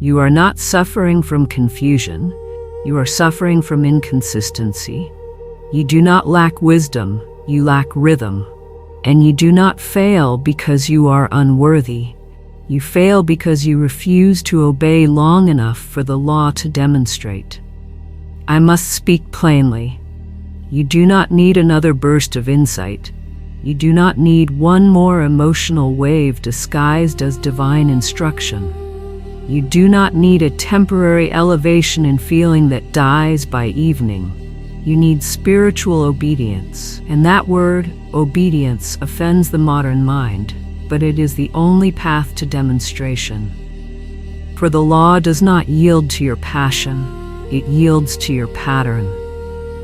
You are not suffering from confusion. You are suffering from inconsistency. You do not lack wisdom, you lack rhythm. And you do not fail because you are unworthy. You fail because you refuse to obey long enough for the law to demonstrate. I must speak plainly. You do not need another burst of insight. You do not need one more emotional wave disguised as divine instruction. You do not need a temporary elevation in feeling that dies by evening. You need spiritual obedience, and that word, obedience, offends the modern mind, but it is the only path to demonstration. For the law does not yield to your passion, it yields to your pattern.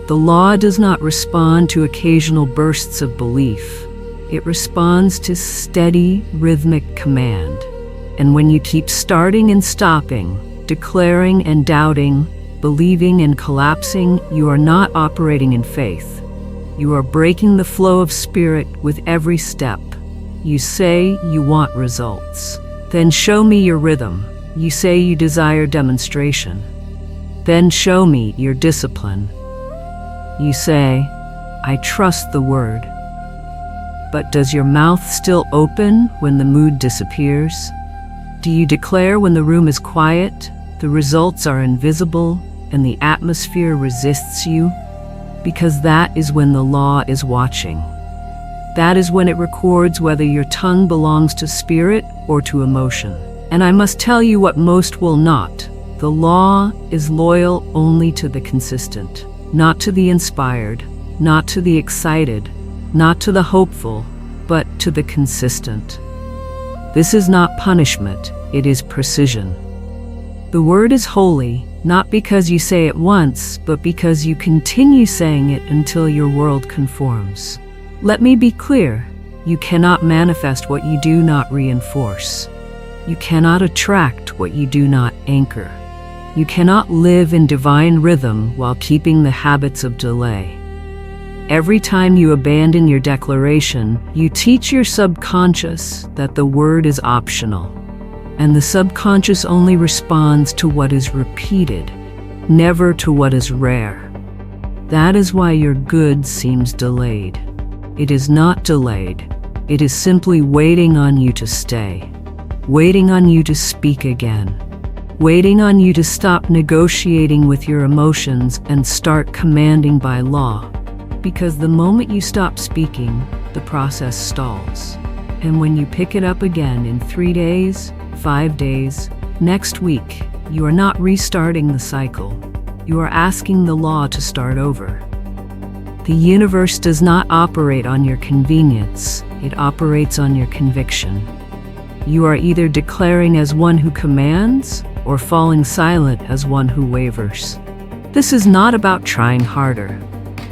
The law does not respond to occasional bursts of belief, it responds to steady, rhythmic command. And when you keep starting and stopping, declaring and doubting, believing and collapsing, you are not operating in faith. You are breaking the flow of spirit with every step. You say you want results. Then show me your rhythm. You say you desire demonstration. Then show me your discipline. You say, I trust the word. But does your mouth still open when the mood disappears? Do you declare when the room is quiet, the results are invisible, and the atmosphere resists you? Because that is when the law is watching. That is when it records whether your tongue belongs to spirit or to emotion. And I must tell you what most will not. The law is loyal only to the consistent, not to the inspired, not to the excited, not to the hopeful, but to the consistent. This is not punishment, it is precision. The word is holy, not because you say it once, but because you continue saying it until your world conforms. Let me be clear, you cannot manifest what you do not reinforce. You cannot attract what you do not anchor. You cannot live in divine rhythm while keeping the habits of delay. Every time you abandon your declaration, you teach your subconscious that the word is optional. And the subconscious only responds to what is repeated, never to what is rare. That is why your good seems delayed. It is not delayed. It is simply waiting on you to stay, waiting on you to speak again, waiting on you to stop negotiating with your emotions and start commanding by law. Because the moment you stop speaking, the process stalls. And when you pick it up again in 3 days, 5 days, next week, you are not restarting the cycle. You are asking the law to start over. The universe does not operate on your convenience, it operates on your conviction. You are either declaring as one who commands or falling silent as one who wavers. This is not about trying harder.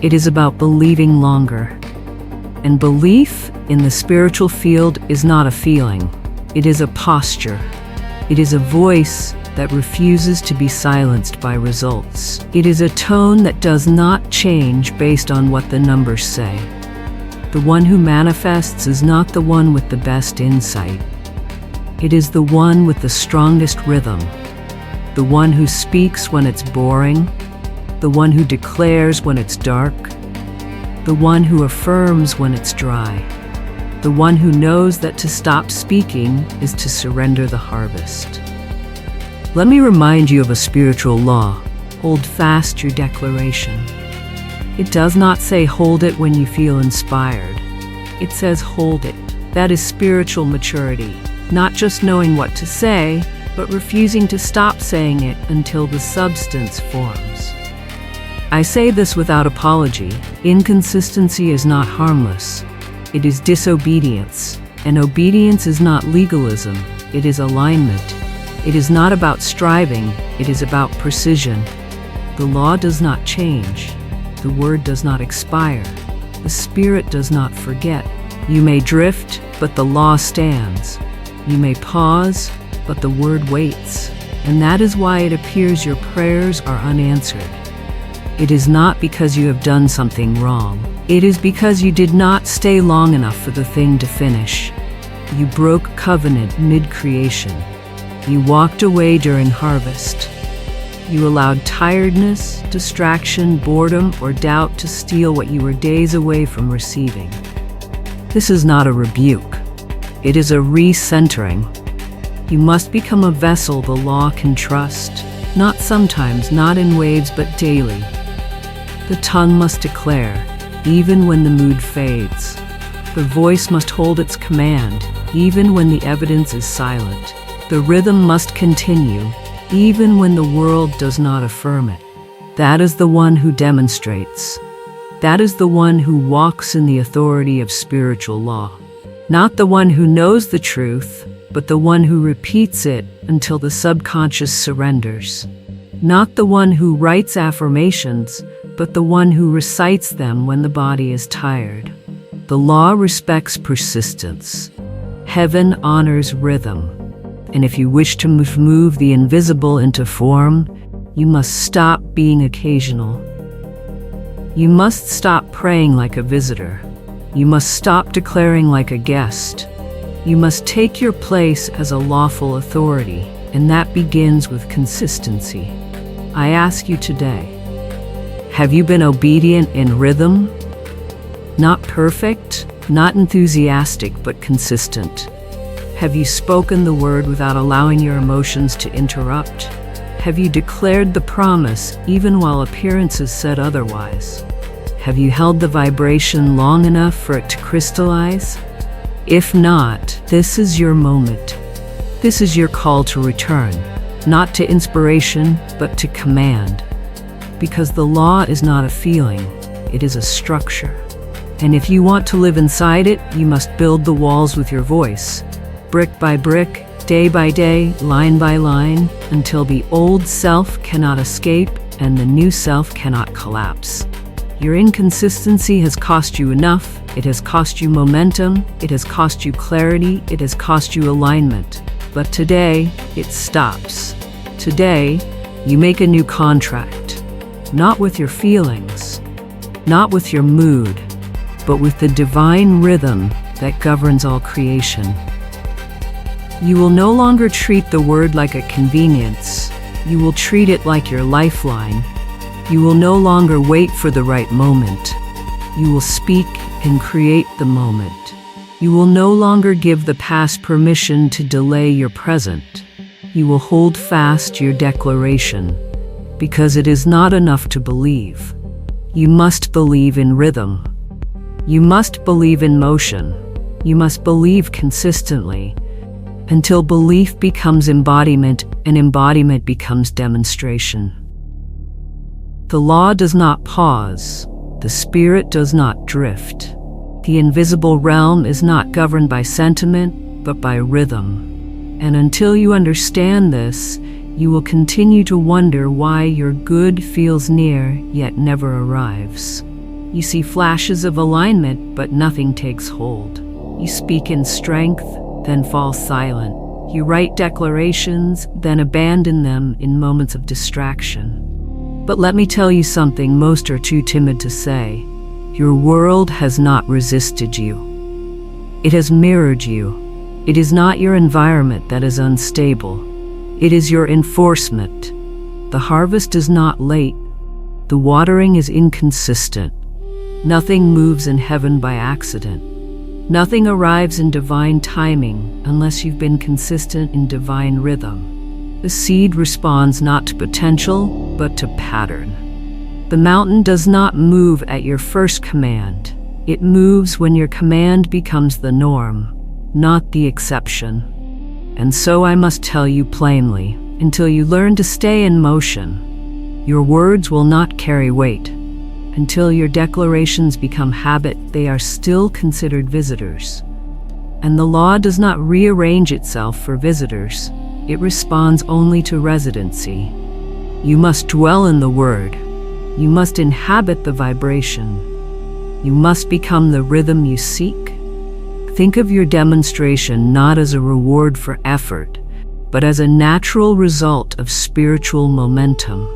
It is about believing longer. And belief in the spiritual field is not a feeling. It is a posture. It is a voice that refuses to be silenced by results. It is a tone that does not change based on what the numbers say. The one who manifests is not the one with the best insight. It is the one with the strongest rhythm. The one who speaks when it's boring. The one who declares when it's dark. The one who affirms when it's dry. The one who knows that to stop speaking is to surrender the harvest. Let me remind you of a spiritual law. Hold fast your declaration. It does not say hold it when you feel inspired. It says hold it. That is spiritual maturity. Not just knowing what to say, but refusing to stop saying it until the substance forms. I say this without apology. Inconsistency is not harmless. It is disobedience, and obedience is not legalism, it is alignment. It is not about striving, it is about precision. The law does not change. The word does not expire. The spirit does not forget. You may drift, but the law stands. You may pause, but the word waits. And that is why it appears your prayers are unanswered. It is not because you have done something wrong. It is because you did not stay long enough for the thing to finish. You broke covenant mid-creation. You walked away during harvest. You allowed tiredness, distraction, boredom, or doubt to steal what you were days away from receiving. This is not a rebuke. It is a recentering. You must become a vessel the law can trust, not sometimes, not in waves, but daily. The tongue must declare, even when the mood fades. The voice must hold its command, even when the evidence is silent. The rhythm must continue, even when the world does not affirm it. That is the one who demonstrates. That is the one who walks in the authority of spiritual law. Not the one who knows the truth, but the one who repeats it until the subconscious surrenders. Not the one who writes affirmations, but the one who recites them when the body is tired. The law respects persistence. Heaven honors rhythm. And if you wish to move the invisible into form, you must stop being occasional. You must stop praying like a visitor. You must stop declaring like a guest. You must take your place as a lawful authority, and that begins with consistency. I ask you today, have you been obedient in rhythm? Not perfect, not enthusiastic, but consistent. Have you spoken the word without allowing your emotions to interrupt? Have you declared the promise even while appearances said otherwise? Have you held the vibration long enough for it to crystallize? If not, this is your moment. This is your call to return, not to inspiration, but to command. Because the law is not a feeling, it is a structure. And if you want to live inside it, you must build the walls with your voice. Brick by brick, day by day, line by line, until the old self cannot escape and the new self cannot collapse. Your inconsistency has cost you enough. It has cost you momentum. It has cost you clarity. It has cost you alignment. But today, it stops. Today, you make a new contract. Not with your feelings, not with your mood, but with the divine rhythm that governs all creation. You will no longer treat the word like a convenience. You will treat it like your lifeline. You will no longer wait for the right moment. You will speak and create the moment. You will no longer give the past permission to delay your present. You will hold fast your declaration, because it is not enough to believe. You must believe in rhythm. You must believe in motion. You must believe consistently, until belief becomes embodiment and embodiment becomes demonstration. The law does not pause. The spirit does not drift. The invisible realm is not governed by sentiment, but by rhythm. And until you understand this, you will continue to wonder why your good feels near, yet never arrives. You see flashes of alignment, but nothing takes hold. You speak in strength, then fall silent. You write declarations, then abandon them in moments of distraction. But let me tell you something most are too timid to say. Your world has not resisted you. It has mirrored you. It is not your environment that is unstable. It is your enforcement. The harvest is not late. The watering is inconsistent. Nothing moves in heaven by accident. Nothing arrives in divine timing unless you've been consistent in divine rhythm. The seed responds not to potential, but to pattern. The mountain does not move at your first command. It moves when your command becomes the norm, not the exception. And so I must tell you plainly, until you learn to stay in motion, your words will not carry weight. Until your declarations become habit, they are still considered visitors. And the law does not rearrange itself for visitors. It responds only to residency. You must dwell in the word. You must inhabit the vibration. You must become the rhythm you seek. Think of your demonstration not as a reward for effort, but as a natural result of spiritual momentum.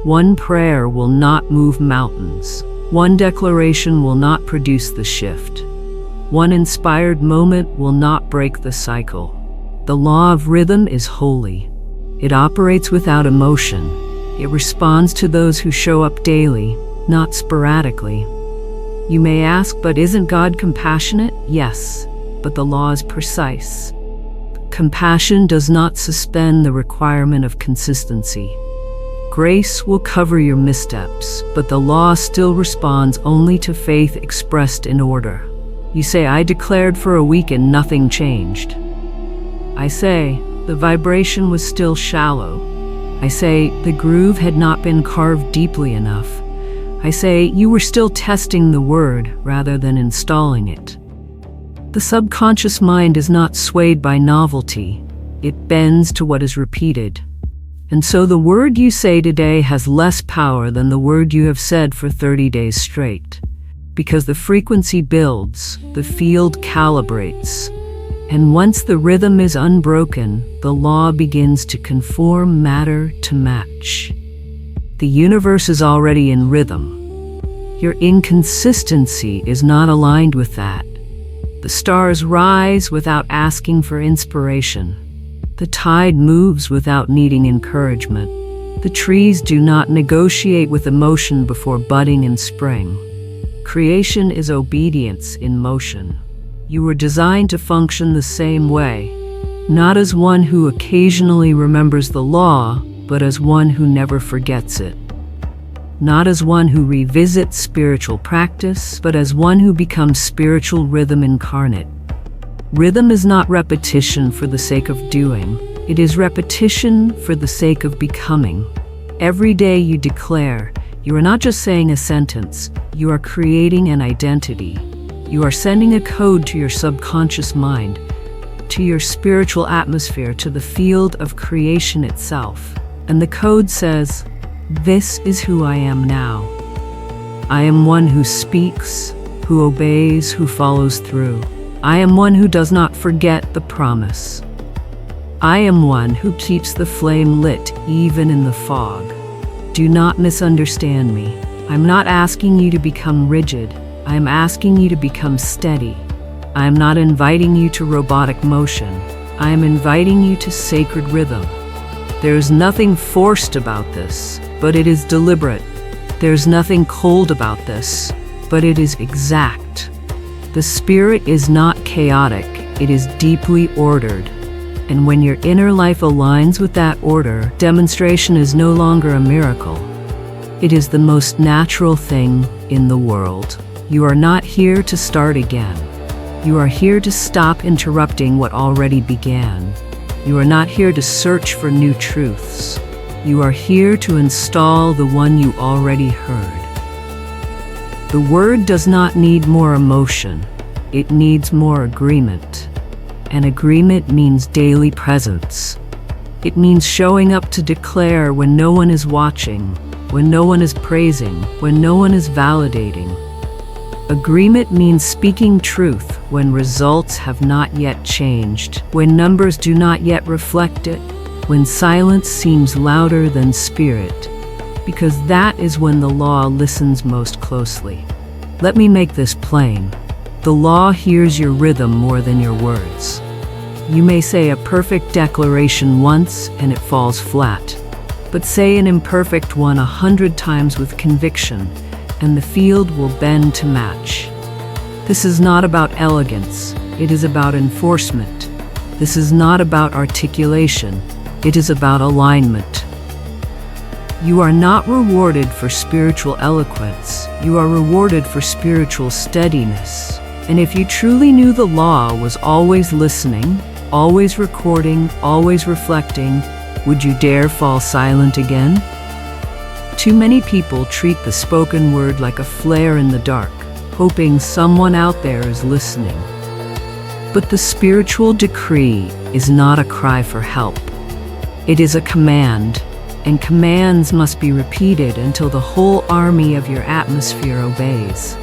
One prayer will not move mountains. One declaration will not produce the shift. One inspired moment will not break the cycle. The law of rhythm is holy. It operates without emotion. It responds to those who show up daily, not sporadically. You may ask, but isn't God compassionate? Yes, but the law is precise. Compassion does not suspend the requirement of consistency. Grace will cover your missteps, but the law still responds only to faith expressed in order. You say, I declared for a week and nothing changed. I say, the vibration was still shallow. I say, the groove had not been carved deeply enough. I say, you were still testing the word rather than installing it. The subconscious mind is not swayed by novelty. It bends to what is repeated. And so the word you say today has less power than the word you have said for 30 days straight. Because the frequency builds, the field calibrates. And once the rhythm is unbroken, the law begins to conform matter to match. The universe is already in rhythm. Your inconsistency is not aligned with that. The stars rise without asking for inspiration. The tide moves without needing encouragement. The trees do not negotiate with emotion before budding in spring. Creation is obedience in motion. You were designed to function the same way, not as one who occasionally remembers the law, but as one who never forgets it. Not as one who revisits spiritual practice, but as one who becomes spiritual rhythm incarnate. Rhythm is not repetition for the sake of doing. It is repetition for the sake of becoming. Every day you declare, you are not just saying a sentence, you are creating an identity. You are sending a code to your subconscious mind, to your spiritual atmosphere, to the field of creation itself. And the code says, this is who I am now. I am one who speaks, who obeys, who follows through. I am one who does not forget the promise. I am one who keeps the flame lit even in the fog. Do not misunderstand me. I'm not asking you to become rigid. I am asking you to become steady. I am not inviting you to robotic motion. I am inviting you to sacred rhythm. There is nothing forced about this, but it is deliberate. There's nothing cold about this, but it is exact. The spirit is not chaotic, it is deeply ordered. And when your inner life aligns with that order, demonstration is no longer a miracle. It is the most natural thing in the world. You are not here to start again. You are here to stop interrupting what already began. You are not here to search for new truths. You are here to install the one you already heard. The word does not need more emotion. It needs more agreement. And agreement means daily presence. It means showing up to declare when no one is watching, when no one is praising, when no one is validating. Agreement means speaking truth when results have not yet changed, when numbers do not yet reflect it, when silence seems louder than spirit, because that is when the law listens most closely. Let me make this plain. The law hears your rhythm more than your words. You may say a perfect declaration once and it falls flat, but say an imperfect one 100 times with conviction, and the field will bend to match. This is not about elegance, it is about enforcement. This is not about articulation, it is about alignment. You are not rewarded for spiritual eloquence, you are rewarded for spiritual steadiness. And if you truly knew the law was always listening, always recording, always reflecting, would you dare fall silent again? Too many people treat the spoken word like a flare in the dark, hoping someone out there is listening. But the spiritual decree is not a cry for help. It is a command, and commands must be repeated until the whole army of your atmosphere obeys.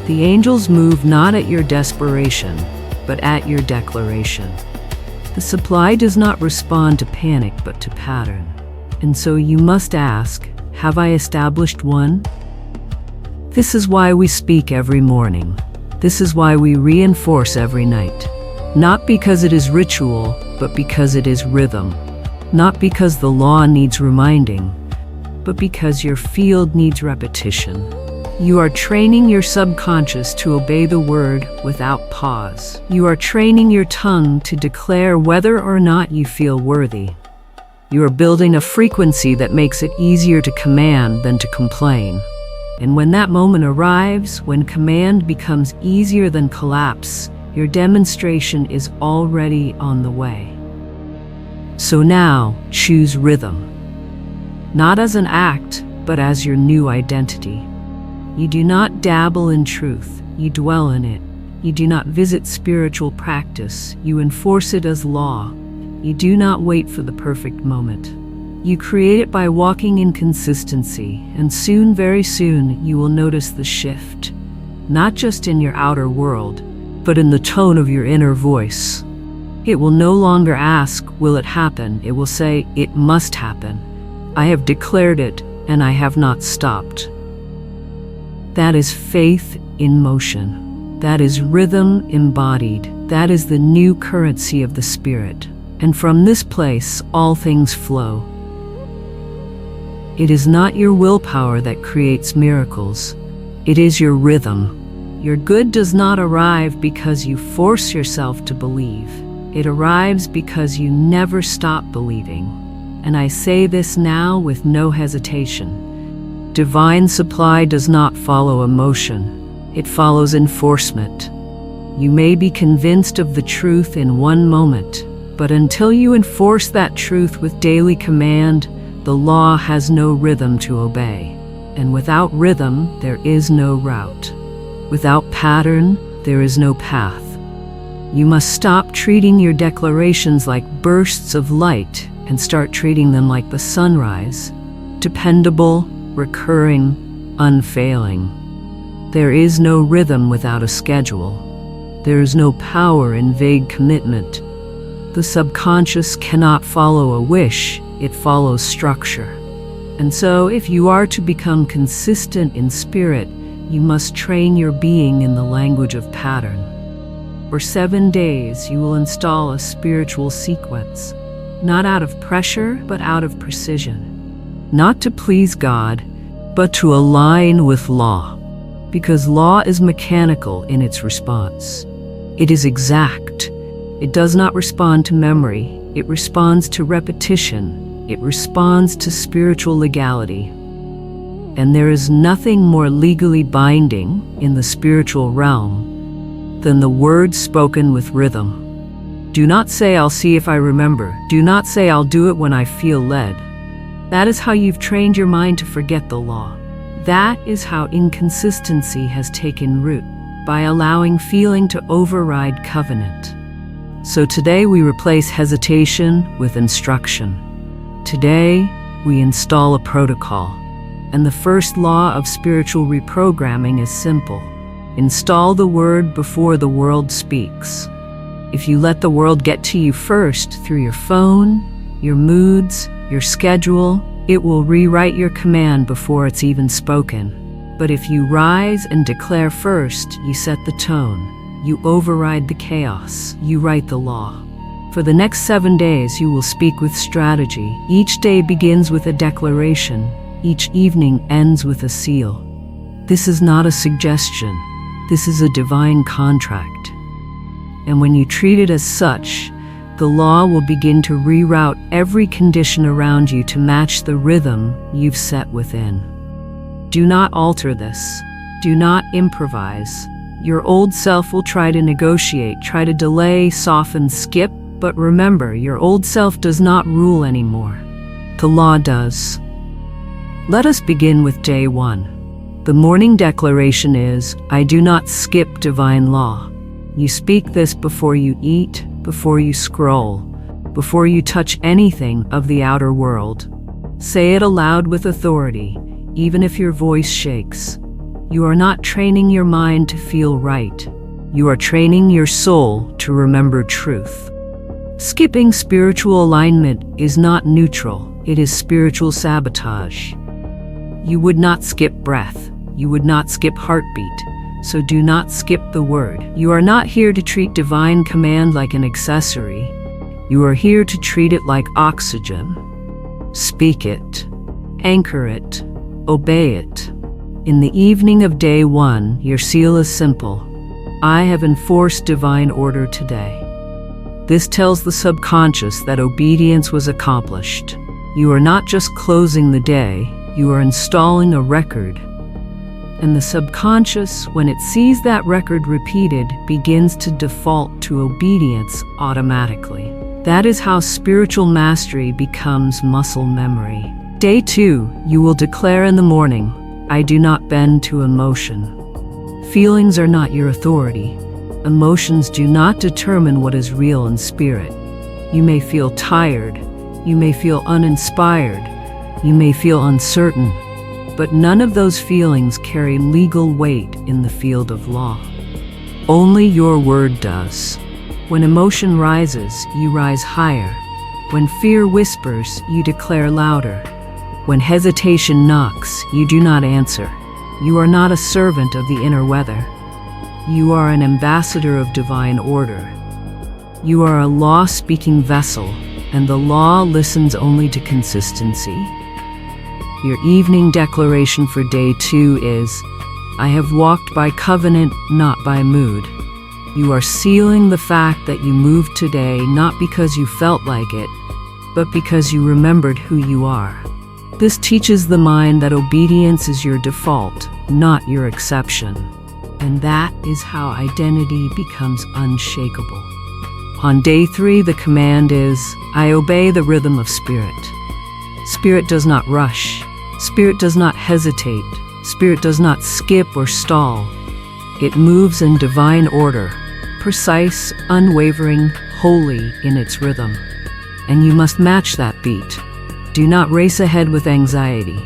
The angels move not at your desperation, but at your declaration. The supply does not respond to panic, but to pattern. And so you must ask, have I established one? This is why we speak every morning. This is why we reinforce every night. Not because it is ritual, but because it is rhythm. Not because the law needs reminding, but because your field needs repetition. You are training your subconscious to obey the word without pause. You are training your tongue to declare whether or not you feel worthy. You are building a frequency that makes it easier to command than to complain. And when that moment arrives, when command becomes easier than collapse, your demonstration is already on the way. So now, choose rhythm. Not as an act, but as your new identity. You do not dabble in truth, you dwell in it. You do not visit spiritual practice, you enforce it as law. You do not wait for the perfect moment. You create it by walking in consistency, and soon, very soon, you will notice the shift. Not just in your outer world, but in the tone of your inner voice. It will no longer ask, will it happen? It will say, it must happen. I have declared it, and I have not stopped. That is faith in motion. That is rhythm embodied. That is the new currency of the Spirit. And from this place, all things flow. It is not your willpower that creates miracles. It is your rhythm. Your good does not arrive because you force yourself to believe. It arrives because you never stop believing. And I say this now with no hesitation. Divine supply does not follow emotion. It follows enforcement. You may be convinced of the truth in one moment, but until you enforce that truth with daily command, the law has no rhythm to obey. And without rhythm, there is no route. Without pattern, there is no path. You must stop treating your declarations like bursts of light and start treating them like the sunrise, dependable, recurring, unfailing. There is no rhythm without a schedule. There is no power in vague commitment. The subconscious cannot follow a wish, it follows structure. And so, if you are to become consistent in spirit, you must train your being in the language of pattern. For 7 days, you will install a spiritual sequence, not out of pressure, but out of precision. Not to please God, but to align with law. Because law is mechanical in its response. It is exact. It does not respond to memory. It responds to repetition. It responds to spiritual legality. And there is nothing more legally binding in the spiritual realm than the words spoken with rhythm. Do not say, I'll see if I remember. Do not say, I'll do it when I feel led. That is how you've trained your mind to forget the law. That is how inconsistency has taken root, by allowing feeling to override covenant. So today we replace hesitation with instruction. Today we install a protocol. And the first law of spiritual reprogramming is simple. Install the word before the world speaks. If you let the world get to you first through your phone, your moods, your schedule, it will rewrite your command before it's even spoken. But if you rise and declare first, you set the tone. You override the chaos. You write the law. For the next 7 days, you will speak with strategy. Each day begins with a declaration. Each evening ends with a seal. This is not a suggestion. This is a divine contract. And when you treat it as such, the law will begin to reroute every condition around you to match the rhythm you've set within. Do not alter this. Do not improvise. Your old self will try to negotiate, try to delay, soften, skip, but remember, your old self does not rule anymore. The law does. Let us begin with day 1. The morning declaration is, I do not skip divine law. You speak this before you eat, before you scroll, before you touch anything of the outer world. Say it aloud with authority, even if your voice shakes. You are not training your mind to feel right. You are training your soul to remember truth. Skipping spiritual alignment is not neutral. It is spiritual sabotage. You would not skip breath. You would not skip heartbeat. So do not skip the word. You are not here to treat divine command like an accessory. You are here to treat it like oxygen. Speak it, anchor it, obey it. In the evening of day 1, your seal is simple. I have enforced divine order today. This tells the subconscious that obedience was accomplished. You are not just closing the day, you are installing a record. And the subconscious, when it sees that record repeated, begins to default to obedience automatically. That is how spiritual mastery becomes muscle memory. Day 2, you will declare in the morning, I do not bend to emotion. Feelings are not your authority. Emotions do not determine what is real in spirit. You may feel tired, you may feel uninspired, you may feel uncertain, but none of those feelings carry legal weight in the field of law. Only your word does. When emotion rises, you rise higher. When fear whispers, you declare louder. When hesitation knocks, you do not answer. You are not a servant of the inner weather. You are an ambassador of divine order. You are a law-speaking vessel, and the law listens only to consistency. Your evening declaration for day 2 is, I have walked by covenant, not by mood. You are sealing the fact that you moved today not because you felt like it, but because you remembered who you are. This teaches the mind that obedience is your default, not your exception. And that is how identity becomes unshakable. On day 3, the command is, I obey the rhythm of spirit. Spirit does not rush. Spirit does not hesitate. Spirit does not skip or stall. It moves in divine order, precise, unwavering, holy in its rhythm. And you must match that beat. Do not race ahead with anxiety.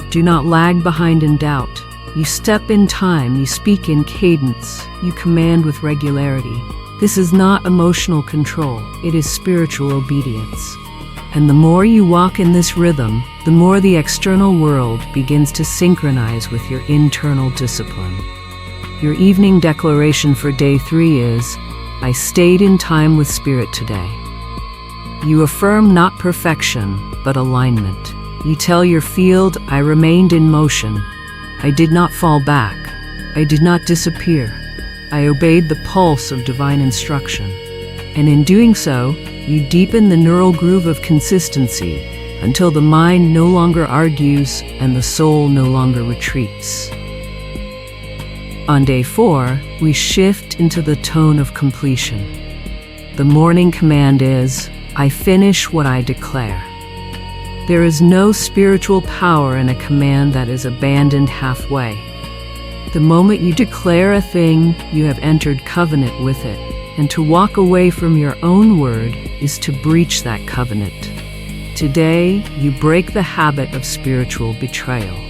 Do not lag behind in doubt. You step in time, you speak in cadence, you command with regularity. This is not emotional control, it is spiritual obedience. And the more you walk in this rhythm, the more the external world begins to synchronize with your internal discipline. Your evening declaration for day 3 is, I stayed in time with spirit today. You affirm not perfection, but alignment. You tell your field, I remained in motion. I did not fall back. I did not disappear. I obeyed the pulse of divine instruction. And in doing so, you deepen the neural groove of consistency until the mind no longer argues and the soul no longer retreats. On day 4, we shift into the tone of completion. The morning command is, I finish what I declare. There is no spiritual power in a command that is abandoned halfway. The moment you declare a thing, you have entered covenant with it, and to walk away from your own word is to breach that covenant. Today, you break the habit of spiritual betrayal.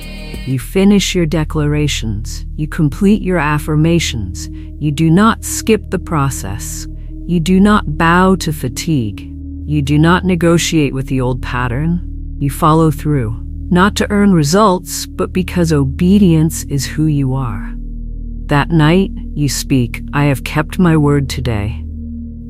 You finish your declarations, you complete your affirmations, you do not skip the process, you do not bow to fatigue, you do not negotiate with the old pattern, you follow through, not to earn results, but because obedience is who you are. That night, you speak, I have kept my word today.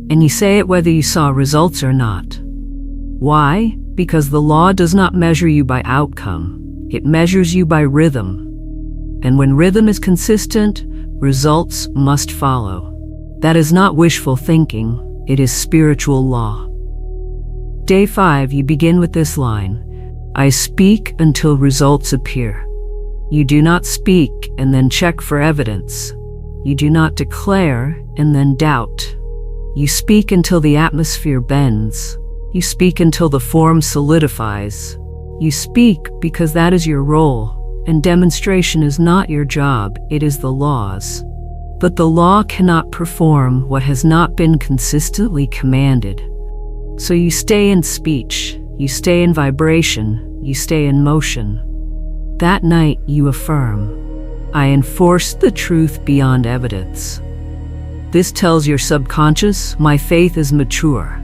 And you say it whether you saw results or not. Why? Because the law does not measure you by outcome. It measures you by rhythm. And when rhythm is consistent, results must follow. That is not wishful thinking, it is spiritual law. Day 5, you begin with this line, I speak until results appear. You do not speak and then check for evidence. You do not declare and then doubt. You speak until the atmosphere bends. You speak until the form solidifies. You speak because that is your role, and demonstration is not your job, it is the law's. But the law cannot perform what has not been consistently commanded. So you stay in speech, you stay in vibration, you stay in motion. That night you affirm, I enforce the truth beyond evidence. This tells your subconscious, my faith is mature.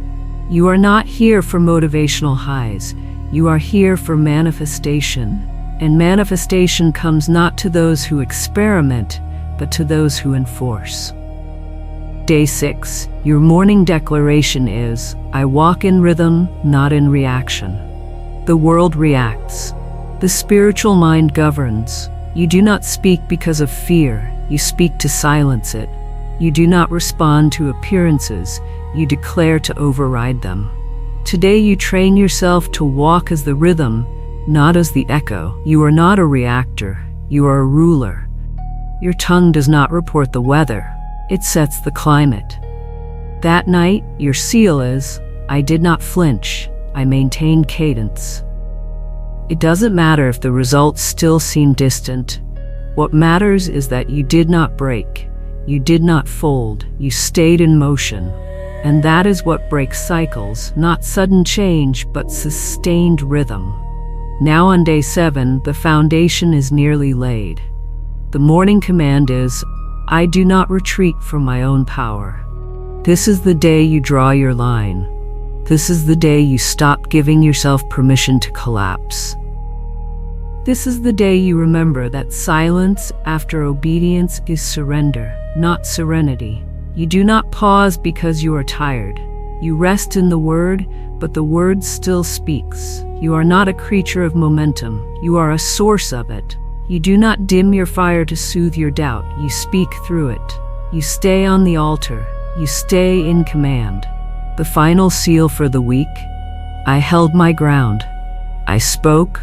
You are not here for motivational highs. You are here for manifestation, and manifestation comes not to those who experiment, but to those who enforce. Day 6, your morning declaration is, I walk in rhythm, not in reaction. The world reacts. The spiritual mind governs. You do not speak because of fear, you speak to silence it. You do not respond to appearances, you declare to override them. Today you train yourself to walk as the rhythm, not as the echo. You are not a reactor, you are a ruler. Your tongue does not report the weather, it sets the climate. That night, your seal is, I did not flinch, I maintained cadence. It doesn't matter if the results still seem distant. What matters is that you did not break, you did not fold, you stayed in motion. And that is what breaks cycles, not sudden change, but sustained rhythm. Now on Day 7, the foundation is nearly laid. The morning command is, I do not retreat from my own power. This is the day you draw your line. This is the day you stop giving yourself permission to collapse. This is the day you remember that silence after obedience is surrender, not serenity. You do not pause because you are tired. You rest in the word, but the word still speaks. You are not a creature of momentum. You are a source of it. You do not dim your fire to soothe your doubt. You speak through it. You stay on the altar. You stay in command. The final seal for the week, I held my ground. I spoke.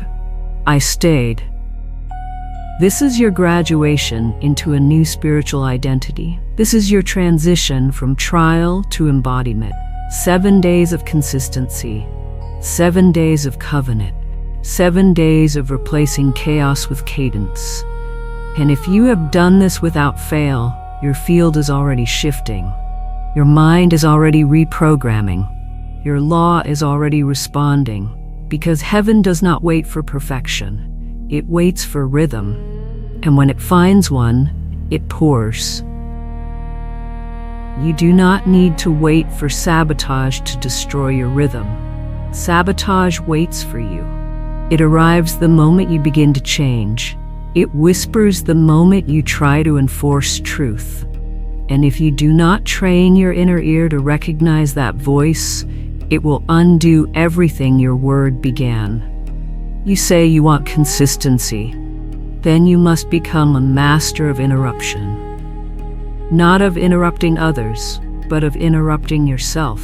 I stayed. This is your graduation into a new spiritual identity. This is your transition from trial to embodiment. 7 days of consistency. 7 days of covenant. 7 days of replacing chaos with cadence. And if you have done this without fail, your field is already shifting. Your mind is already reprogramming. Your law is already responding. Because heaven does not wait for perfection. It waits for rhythm. And when it finds one, it pours. You do not need to wait for sabotage to destroy your rhythm. Sabotage waits for you. It arrives the moment you begin to change. It whispers the moment you try to enforce truth. And if you do not train your inner ear to recognize that voice, it will undo everything your word began. You say you want consistency. Then you must become a master of interruption. Not of interrupting others, but of interrupting yourself.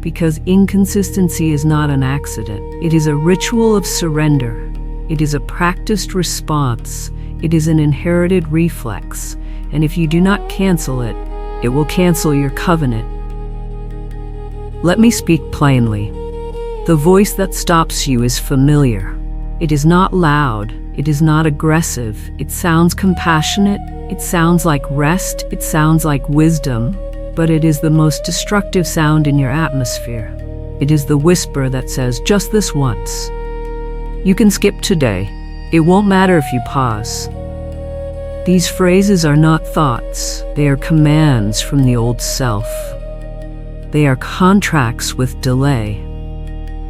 Because inconsistency is not an accident. It is a ritual of surrender. It is a practiced response. It is an inherited reflex. And if you do not cancel it, it will cancel your covenant. Let me speak plainly. The voice that stops you is familiar. It is not loud. It is not aggressive. It sounds compassionate. It sounds like rest. It sounds like wisdom. But it is the most destructive sound in your atmosphere. It is the whisper that says, just this once. You can skip today. It won't matter if you pause. These phrases are not thoughts. They are commands from the old self. They are contracts with delay.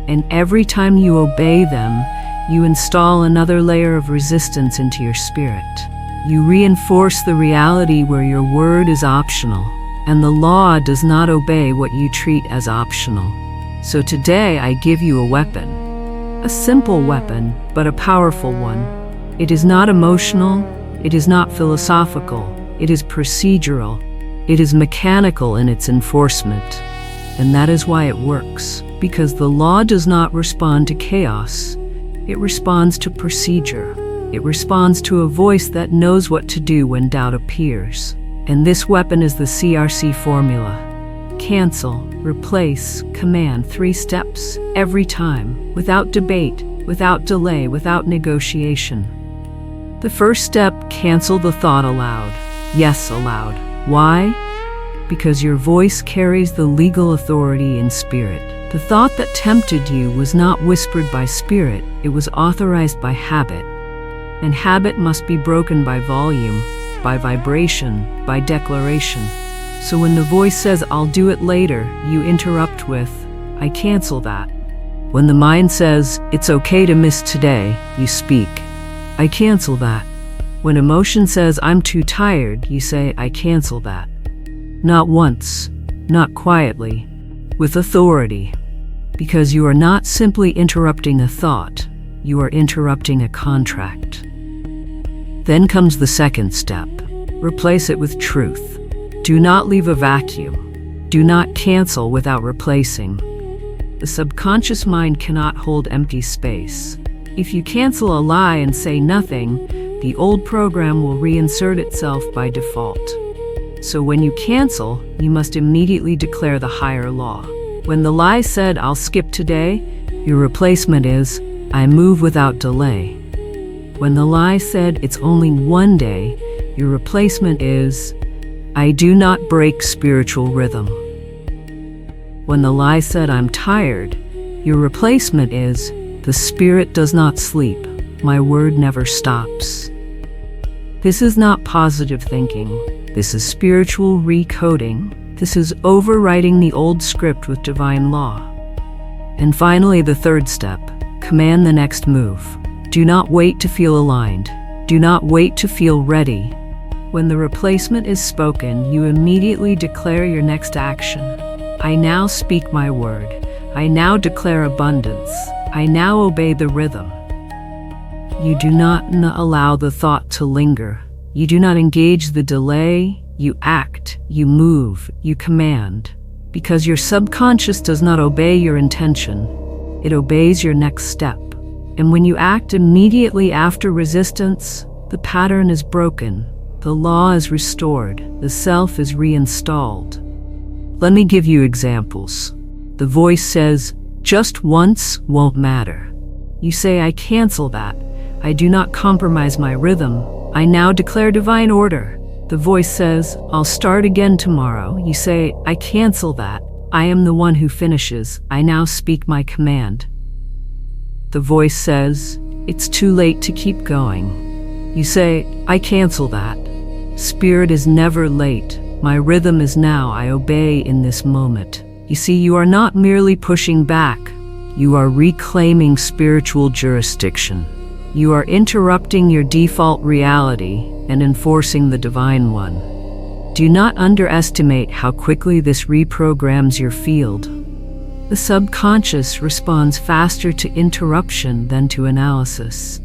And every time you obey them, you install another layer of resistance into your spirit. You reinforce the reality where your word is optional, and the law does not obey what you treat as optional. So today I give you a weapon. A simple weapon, but a powerful one. It is not emotional, it is not philosophical, it is procedural, it is mechanical in its enforcement. And that is why it works, because the law does not respond to chaos. It responds to procedure. It responds to a voice that knows what to do when doubt appears. And this weapon is the CRC formula. Cancel, replace, command, 3 steps, every time, without debate, without delay, without negotiation. The first step, cancel the thought aloud. Yes, aloud. Why? Because your voice carries the legal authority in spirit. The thought that tempted you was not whispered by spirit, it was authorized by habit. And habit must be broken by volume, by vibration, by declaration. So when the voice says, I'll do it later, you interrupt with, I cancel that. When the mind says, it's okay to miss today, you speak, I cancel that. When emotion says, I'm too tired, you say, I cancel that. Not once, not quietly, with authority. Because you are not simply interrupting a thought, you are interrupting a contract. Then comes the second step. Replace it with truth. Do not leave a vacuum. Do not cancel without replacing. The subconscious mind cannot hold empty space. If you cancel a lie and say nothing, the old program will reinsert itself by default. So when you cancel, you must immediately declare the higher law. When the lie said, "I'll skip today," your replacement is, "I move without delay." When the lie said, "It's only one day," your replacement is, "I do not break spiritual rhythm." When the lie said, "I'm tired," your replacement is, "The spirit does not sleep. My word never stops." This is not positive thinking. This is spiritual recoding. This is overwriting the old script with divine law. And finally, the third step, command the next move. Do not wait to feel aligned. Do not wait to feel ready. When the replacement is spoken, you immediately declare your next action. I now speak my word. I now declare abundance. I now obey the rhythm. You do not allow the thought to linger. You do not engage the delay. You act, you move, you command. Because your subconscious does not obey your intention. It obeys your next step. And when you act immediately after resistance, the pattern is broken. The law is restored. The self is reinstalled. Let me give you examples. The voice says, "Just once won't matter." You say, "I cancel that. I do not compromise my rhythm. I now declare divine order." The voice says, "I'll start again tomorrow." You say, "I cancel that. I am the one who finishes. I now speak my command." The voice says, "It's too late to keep going." You say, "I cancel that. Spirit is never late. My rhythm is now. I obey in this moment." You see, you are not merely pushing back. You are reclaiming spiritual jurisdiction. You are interrupting your default reality and enforcing the divine one. Do not underestimate how quickly this reprograms your field. The subconscious responds faster to interruption than to analysis.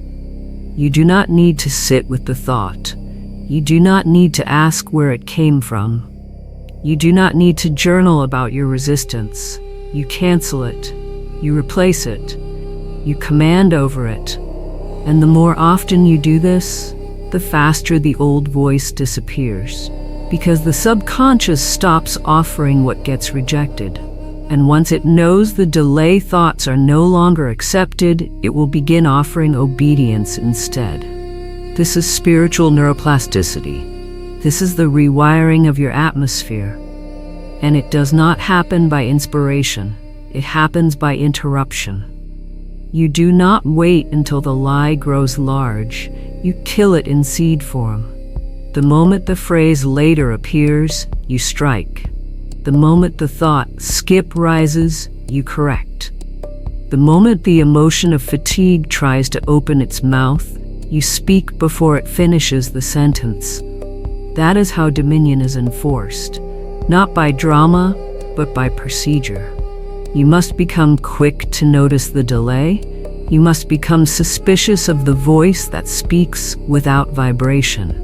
You do not need to sit with the thought. You do not need to ask where it came from. You do not need to journal about your resistance. You cancel it. You replace it. You command over it. And the more often you do this, the faster the old voice disappears. Because the subconscious stops offering what gets rejected. And once it knows the delay thoughts are no longer accepted, it will begin offering obedience instead. This is spiritual neuroplasticity. This is the rewiring of your atmosphere. And it does not happen by inspiration. It happens by interruption. You do not wait until the lie grows large. You kill it in seed form. The moment the phrase later appears, you strike. The moment the thought skip rises, you correct. The moment the emotion of fatigue tries to open its mouth, you speak before it finishes the sentence. That is how dominion is enforced, not by drama, but by procedure. You must become quick to notice the delay. You must become suspicious of the voice that speaks without vibration.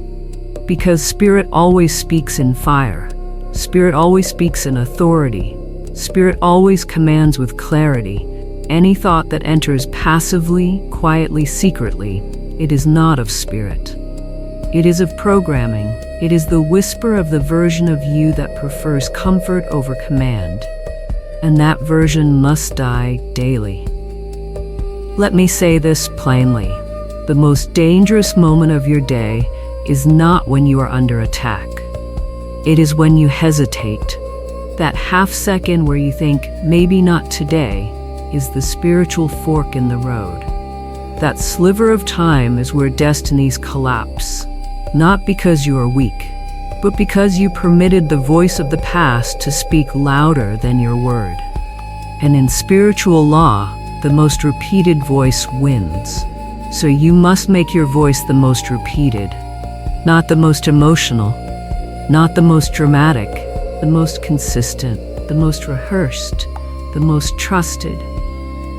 Because Spirit always speaks in fire. Spirit always speaks in authority. Spirit always commands with clarity. Any thought that enters passively, quietly, secretly, it is not of Spirit. It is of programming. It is the whisper of the version of you that prefers comfort over command. And that version must die daily. Let me say this plainly. The most dangerous moment of your day is not when you are under attack. It is when you hesitate. That half second where you think, maybe not today, is the spiritual fork in the road. That sliver of time is where destinies collapse. Not because you are weak, but because you permitted the voice of the past to speak louder than your word. And in spiritual law, the most repeated voice wins. So you must make your voice the most repeated, not the most emotional, not the most dramatic, the most consistent, the most rehearsed, the most trusted,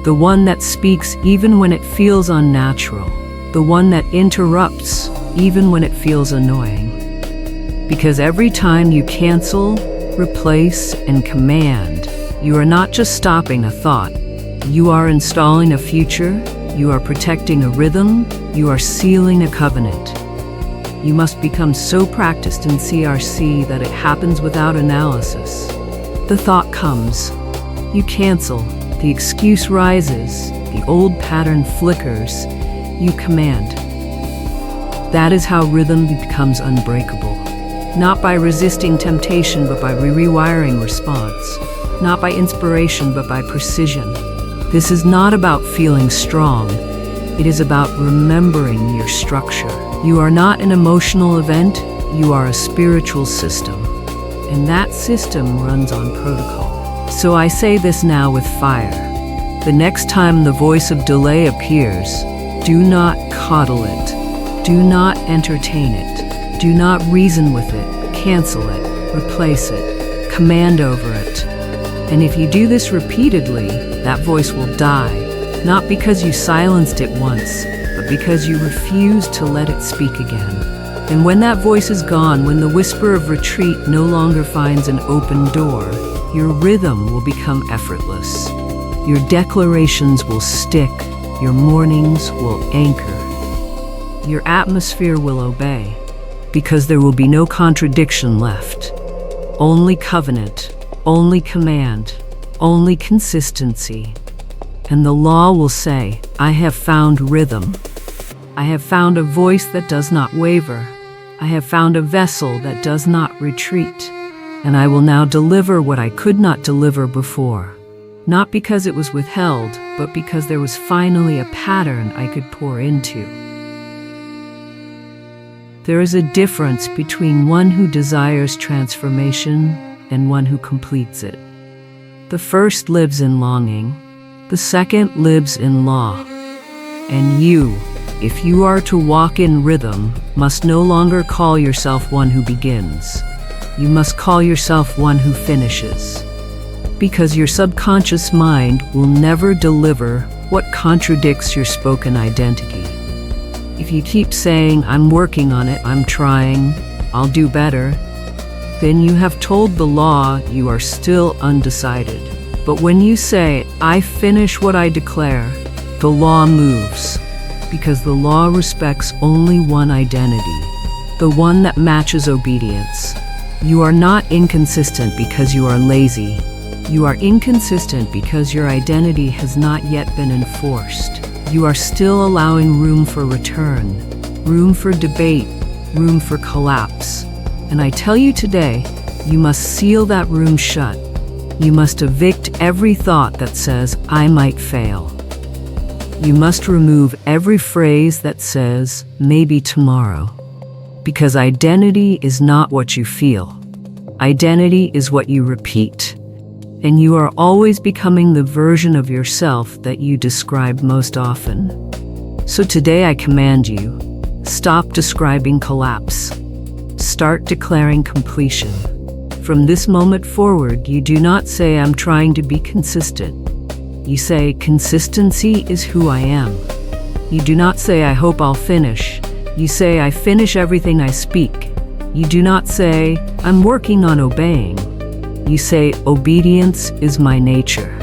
the one that speaks even when it feels unnatural, the one that interrupts even when it feels annoying. Because every time you cancel, replace, and command, you are not just stopping a thought. You are installing a future, you are protecting a rhythm, you are sealing a covenant. You must become so practiced in CRC that it happens without analysis. The thought comes, you cancel, the excuse rises, the old pattern flickers, you command. That is how rhythm becomes unbreakable. Not by resisting temptation, but by rewiring response. Not by inspiration, but by precision. This is not about feeling strong. It is about remembering your structure. You are not an emotional event, you are a spiritual system. And that system runs on protocol. So I say this now with fire. The next time the voice of delay appears, do not coddle it. Do not entertain it. Do not reason with it. Cancel it. Replace it. Command over it. And if you do this repeatedly, that voice will die. Not because you silenced it once, but because you refuse to let it speak again. And when that voice is gone, when the whisper of retreat no longer finds an open door, your rhythm will become effortless. Your declarations will stick. Your mornings will anchor. Your atmosphere will obey, because there will be no contradiction left. Only covenant, only command, only consistency. And the law will say, I have found rhythm. I have found a voice that does not waver. I have found a vessel that does not retreat. And I will now deliver what I could not deliver before. Not because it was withheld, but because there was finally a pattern I could pour into. There is a difference between one who desires transformation and one who completes it. The first lives in longing, the second lives in law. And you, if you are to walk in rhythm, must no longer call yourself one who begins. You must call yourself one who finishes. Because your subconscious mind will never deliver what contradicts your spoken identity. If you keep saying, I'm working on it, I'm trying, I'll do better, then you have told the law you are still undecided. But when you say, I finish what I declare, the law moves, because the law respects only one identity, the one that matches obedience. You are not inconsistent because you are lazy. You are inconsistent because your identity has not yet been enforced. You are still allowing room for return, room for debate, room for collapse. And I tell you today, you must seal that room shut. You must evict every thought that says, I might fail. You must remove every phrase that says, maybe tomorrow. Because identity is not what you feel. Identity is what you repeat. And you are always becoming the version of yourself that you describe most often. So today I command you, stop describing collapse. Start declaring completion. From this moment forward, you do not say, I'm trying to be consistent. You say, consistency is who I am. You do not say, I hope I'll finish. You say, I finish everything I speak. You do not say, I'm working on obeying. You say, obedience is my nature.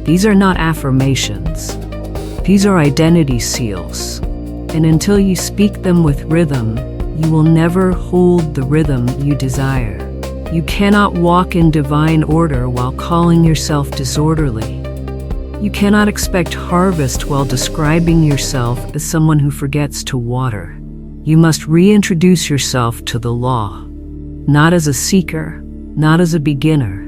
These are not affirmations. These are identity seals. And until you speak them with rhythm, you will never hold the rhythm you desire. You cannot walk in divine order while calling yourself disorderly. You cannot expect harvest while describing yourself as someone who forgets to water. You must reintroduce yourself to the law, not as a seeker, not as a beginner,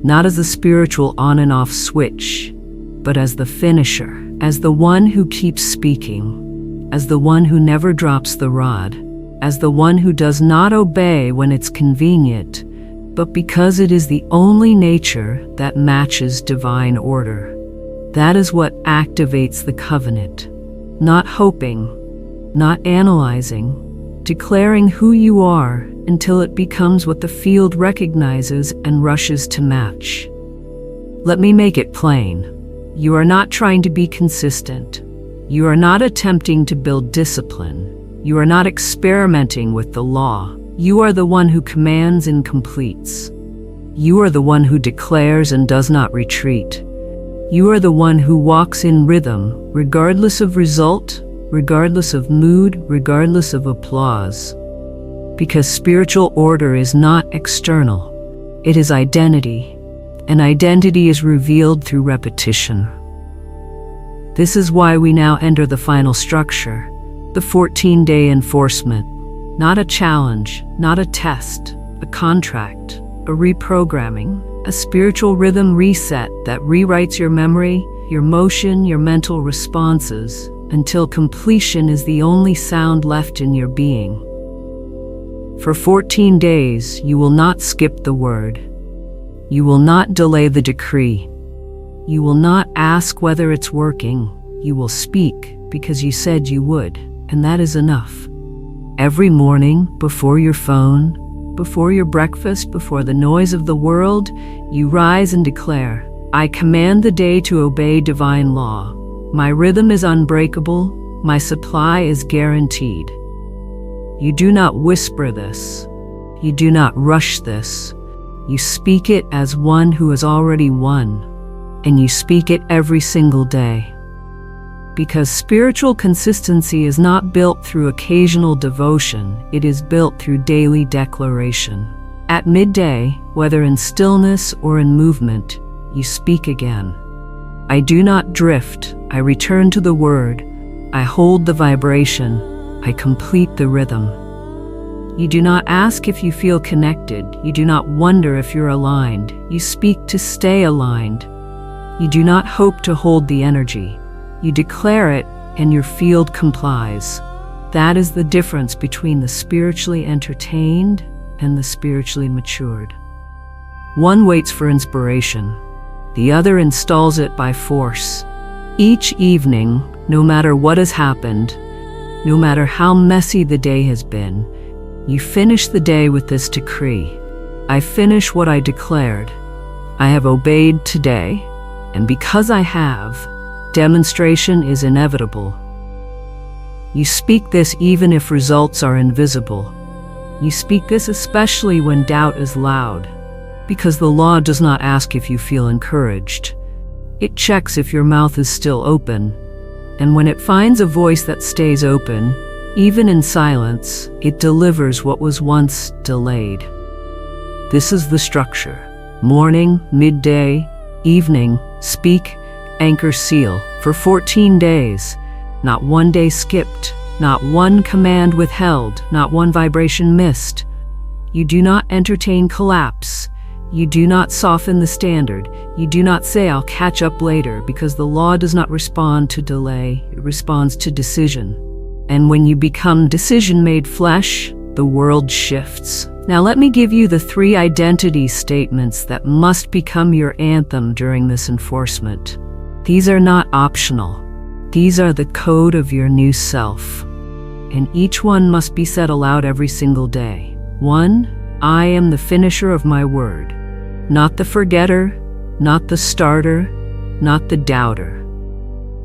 not as a spiritual on and off switch, but as the finisher, as the one who keeps speaking, as the one who never drops the rod, as the one who does not obey when it's convenient, but because it is the only nature that matches divine order. That is what activates the covenant. Not hoping, not analyzing, declaring who you are until it becomes what the field recognizes and rushes to match. Let me make it plain. You are not trying to be consistent. You are not attempting to build discipline. You are not experimenting with the law. You are the one who commands and completes. You are the one who declares and does not retreat. You are the one who walks in rhythm, regardless of result, regardless of mood, regardless of applause. Because spiritual order is not external. It is identity, and identity is revealed through repetition. This is why we now enter the final structure, the 14-day enforcement. Not a challenge, not a test, a contract, a reprogramming, a spiritual rhythm reset that rewrites your memory, your motion, your mental responses, until completion is the only sound left in your being. For 14 days, you will not skip the word. You will not delay the decree. You will not ask whether it's working. You will speak because you said you would, and that is enough. Every morning, before your phone, before your breakfast, before the noise of the world, you rise and declare, I command the day to obey divine law. My rhythm is unbreakable. My supply is guaranteed. You do not whisper this. You do not rush this. You speak it as one who has already won, and you speak it every single day. Because spiritual consistency is not built through occasional devotion, it is built through daily declaration. At midday, whether in stillness or in movement, you speak again. I do not drift, I return to the word, I hold the vibration, I complete the rhythm. You do not ask if you feel connected, you do not wonder if you're aligned, you speak to stay aligned. You do not hope to hold the energy. You declare it, and your field complies. That is the difference between the spiritually entertained and the spiritually matured. One waits for inspiration. The other installs it by force. Each evening, no matter what has happened, no matter how messy the day has been, you finish the day with this decree. I finish what I declared. I have obeyed today, and because I have, demonstration is inevitable. You speak this even if results are invisible. You speak this especially when doubt is loud, because the law does not ask if you feel encouraged. It checks if your mouth is still open, and when it finds a voice that stays open, even in silence, it delivers what was once delayed. This is the structure. Morning, midday, evening, speak, anchor, seal, for 14 days. Not one day skipped, not one command withheld, not one vibration missed. You do not entertain collapse. You do not soften the standard. You do not say, I'll catch up later, because the law does not respond to delay, it responds to decision. And when you become decision made flesh, the world shifts. Now let me give you the 3 identity statements that must become your anthem during this enforcement. These are not optional. These are the code of your new self. And each one must be said aloud every single day. 1. I am the finisher of my word. Not the forgetter, not the starter, not the doubter.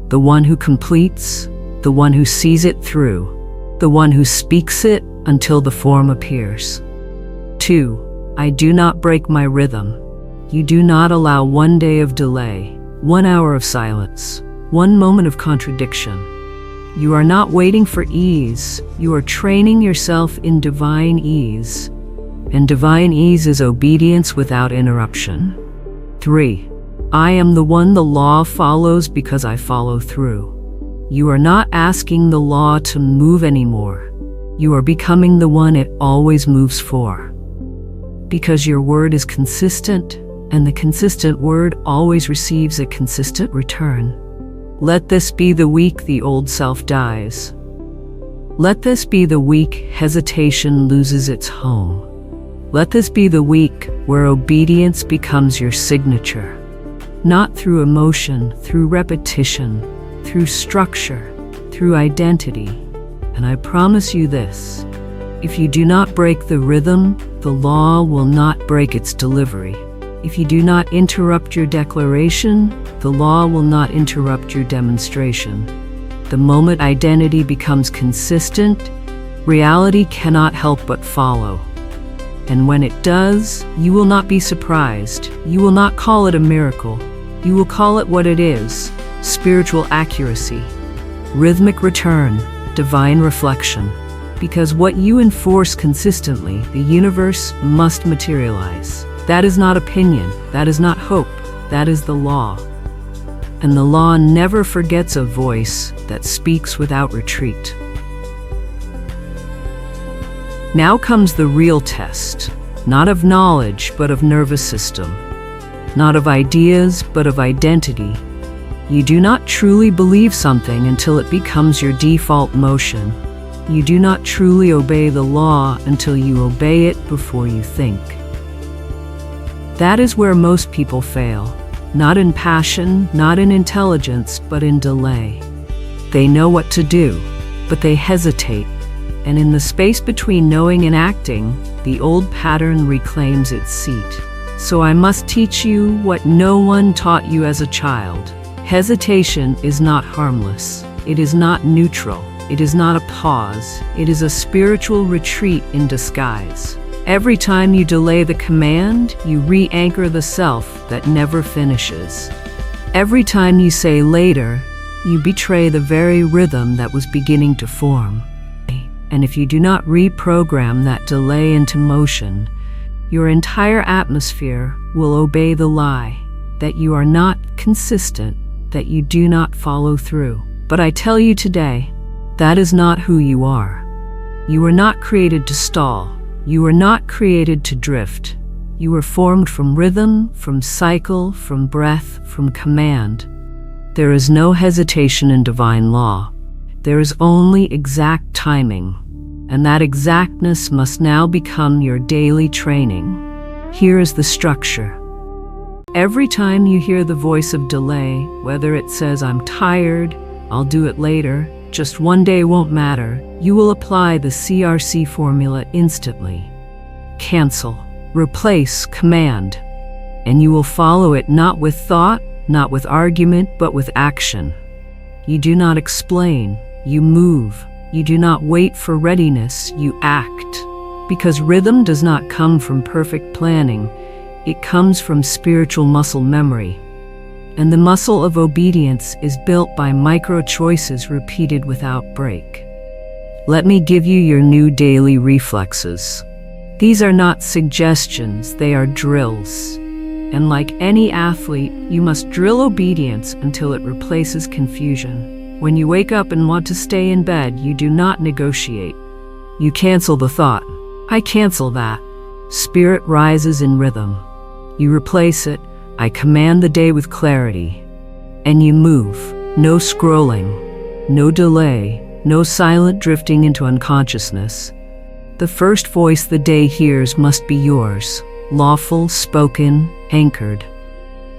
The one who completes, the one who sees it through, the one who speaks it until the form appears. 2. I do not break my rhythm. You do not allow one day of delay, 1 hour of silence, 1 moment of contradiction. You are not waiting for ease. You are training yourself in divine ease. And divine ease is obedience without interruption. 3. I am the one the law follows because I follow through. You are not asking the law to move anymore. You are becoming the one it always moves for. Because your word is consistent, and the consistent word always receives a consistent return. Let this be the week the old self dies. Let this be the week hesitation loses its home. Let this be the week where obedience becomes your signature. Not through emotion, through repetition, through structure, through identity. And I promise you this, If you do not break the rhythm, the law will not break its delivery. If you do not interrupt your declaration, the law will not interrupt your demonstration. The moment identity becomes consistent, reality cannot help but follow. And when it does, you will not be surprised. You will not call it a miracle. You will call it what it is: spiritual accuracy, rhythmic return, divine reflection. Because what you enforce consistently, the universe must materialize. That is not opinion. That is not hope. That is the law. And the law never forgets a voice that speaks without retreat. Now comes the real test, not of knowledge, but of nervous system, not of ideas, but of identity. You do not truly believe something until it becomes your default motion. You do not truly obey the law until you obey it before you think. That is where most people fail, not in passion, not in intelligence, but in delay. They know what to do, but they hesitate. And in the space between knowing and acting, the old pattern reclaims its seat. So I must teach you what no one taught you as a child. Hesitation is not harmless. It is not neutral. It is not a pause. It is a spiritual retreat in disguise. Every time you delay the command, you re-anchor the self that never finishes. Every time you say later, you betray the very rhythm that was beginning to form. And if you do not reprogram that delay into motion, your entire atmosphere will obey the lie that you are not consistent, that you do not follow through. But I tell you today, that is not who you are. You were not created to stall. You were not created to drift. You were formed from rhythm, from cycle, from breath, from command. There is no hesitation in divine law. There is only exact timing. And that exactness must now become your daily training. Here is the structure. Every time you hear the voice of delay, whether it says, "I'm tired, I'll do it later, just one day won't matter," you will apply the CRC formula instantly. Cancel, replace, command. And you will follow it not with thought, not with argument, but with action. You do not explain, you move. You do not wait for readiness, you act. Because rhythm does not come from perfect planning, it comes from spiritual muscle memory. And the muscle of obedience is built by micro-choices repeated without break. Let me give you your new daily reflexes. These are not suggestions, they are drills. And like any athlete, you must drill obedience until it replaces confusion. When you wake up and want to stay in bed, you do not negotiate. You cancel the thought, "I cancel that." Spirit rises in rhythm. You replace it, "I command the day with clarity." And you move. No scrolling, no delay, no silent drifting into unconsciousness. The first voice the day hears must be yours, lawful, spoken, anchored.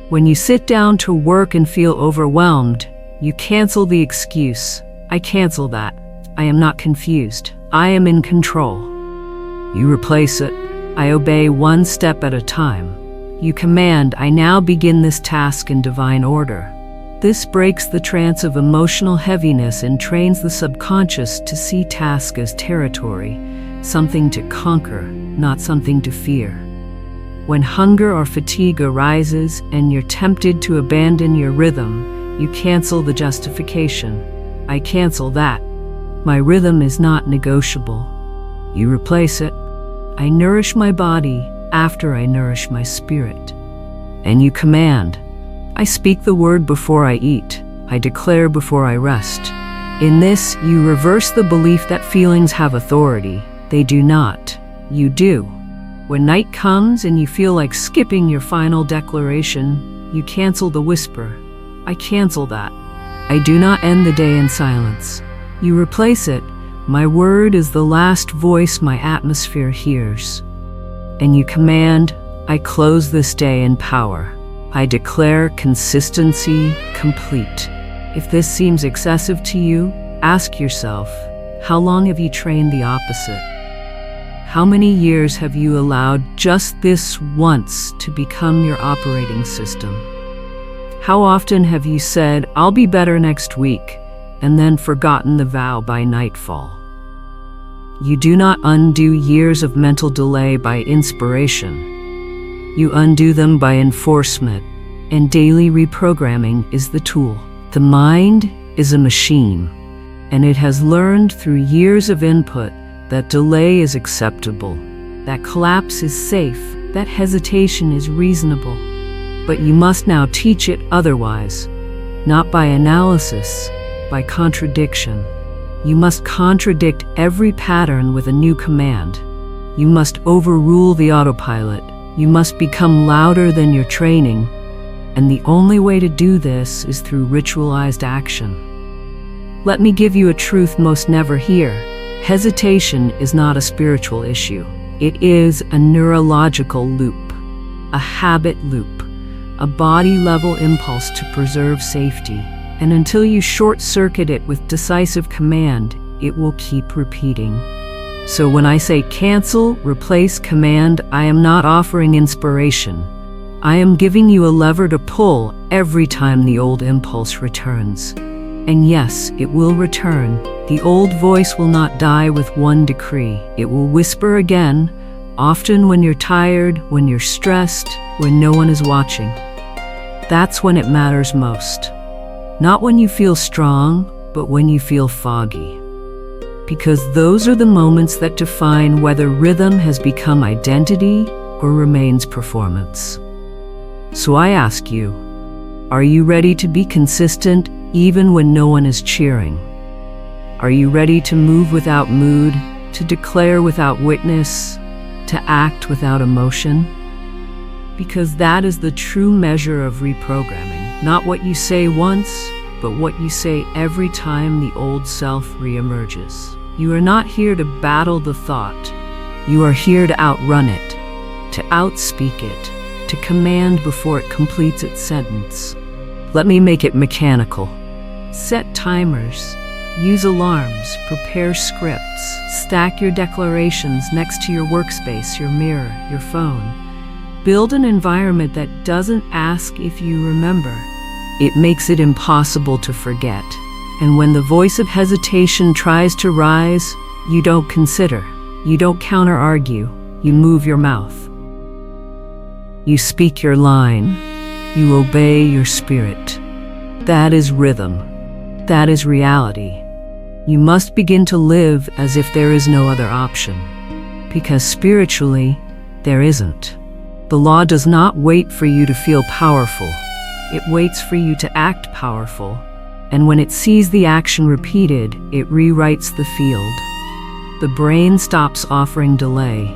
When you sit down to work and feel overwhelmed, you cancel the excuse, "I cancel that. I am not confused. I am in control." You replace it, "I obey one step at a time." You command, "I now begin this task in divine order." This breaks the trance of emotional heaviness and trains the subconscious to see task as territory, something to conquer, not something to fear. When hunger or fatigue arises and you're tempted to abandon your rhythm, you cancel the justification. "I cancel that. My rhythm is not negotiable." You replace it, "I nourish my body after I nourish my spirit." And you command, "I speak the word before I eat. I declare before I rest." In this, you reverse the belief that feelings have authority. They do not. You do. When night comes and you feel like skipping your final declaration, you cancel the whisper, "I cancel that. I do not end the day in silence." You replace it, "My word is the last voice my atmosphere hears." And you command, "I close this day in power. I declare consistency complete." If this seems excessive to you, ask yourself, how long have you trained the opposite? How many years have you allowed just this once to become your operating system? How often have you said, "I'll be better next week," and then forgotten the vow by nightfall? You do not undo years of mental delay by inspiration. You undo them by enforcement, and daily reprogramming is the tool. The mind is a machine, and it has learned through years of input that delay is acceptable, that collapse is safe, that hesitation is reasonable. But you must now teach it otherwise, not by analysis, by contradiction. You must contradict every pattern with a new command. You must overrule the autopilot. You must become louder than your training. And the only way to do this is through ritualized action. Let me give you a truth most never hear. Hesitation is not a spiritual issue. It is a neurological loop, a habit loop, a body-level impulse to preserve safety. And until you short-circuit it with decisive command, it will keep repeating. So when I say cancel, replace, command, I am not offering inspiration. I am giving you a lever to pull every time the old impulse returns. And yes, it will return. The old voice will not die with one decree. It will whisper again, often when you're tired, when you're stressed, when no one is watching. That's when it matters most. Not when you feel strong, but when you feel foggy. Because those are the moments that define whether rhythm has become identity or remains performance. So I ask you, are you ready to be consistent even when no one is cheering? Are you ready to move without mood, to declare without witness, to act without emotion? Because that is the true measure of reprogramming. Not what you say once, but what you say every time the old self reemerges. You are not here to battle the thought. You are here to outrun it, to outspeak it, to command before it completes its sentence. Let me make it mechanical. Set timers. Use alarms, prepare scripts, stack your declarations next to your workspace, your mirror, your phone. Build an environment that doesn't ask if you remember. It makes it impossible to forget. And when the voice of hesitation tries to rise, you don't consider, you don't counter-argue, you move your mouth. You speak your line, you obey your spirit. That is rhythm. That is reality. You must begin to live as if there is no other option, because spiritually, there isn't. The law does not wait for you to feel powerful. It waits for you to act powerful. And when it sees the action repeated, it rewrites the field. The brain stops offering delay.